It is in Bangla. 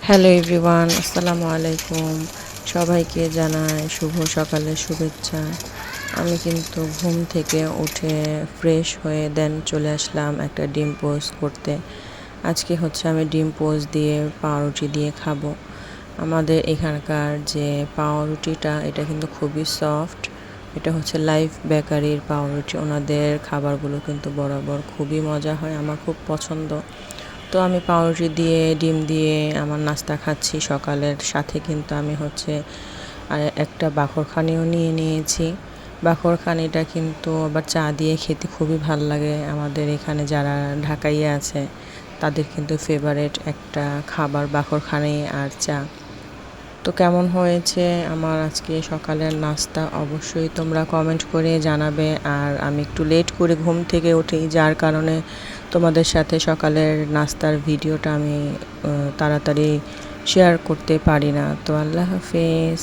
হ্যালো এভরিওয়ান, আসসালামু আলাইকুম। সবাইকে জানাই শুভ সকালের শুভেচ্ছা। আমি কিন্তু ঘুম থেকে উঠে ফ্রেশ হয়ে দেন চলে আসলাম একটা ডিম পোস্ট করতে। আজকে হচ্ছে আমি ডিম পোস্ট দিয়ে পাউরুটি দিয়ে খাবো। আমাদের এখানকার যে পাউরুটিটা এটা কিন্তু খুবই সফট। এটা হচ্ছে লাইফ বেকারির পাউরুটি। ওনাদের খাবারগুলো কিন্তু বরাবর খুবই মজা হয়, আমার খুব পছন্দ। তো আমি পাউরুটি দিয়ে ডিম দিয়ে আমার নাস্তা খাচ্ছি সকালের সাথে। কিন্তু আমি হচ্ছে একটা বাখরখানিও নিয়ে নিয়েছি। বাখরখানিটা কিন্তু আবার চা দিয়ে খেতে খুবই ভাল লাগে। আমাদের এখানে যারা ঢাকাইয়া আছে তাদের কিন্তু ফেভারেট একটা খাবার বাখরখানি আর চা। তো কেমন হয়েছে আমার আজকে সকালের নাস্তা অবশ্যই তোমরা কমেন্ট করে জানাবে। আর আমি একটু লেট করে ঘুম থেকে উঠি, যার কারণে তোমাদের সাথে সকালের নাস্তার ভিডিওটা আমি তাড়াতাড়ি শেয়ার করতে পারি না। তো আল্লাহ হাফেজ।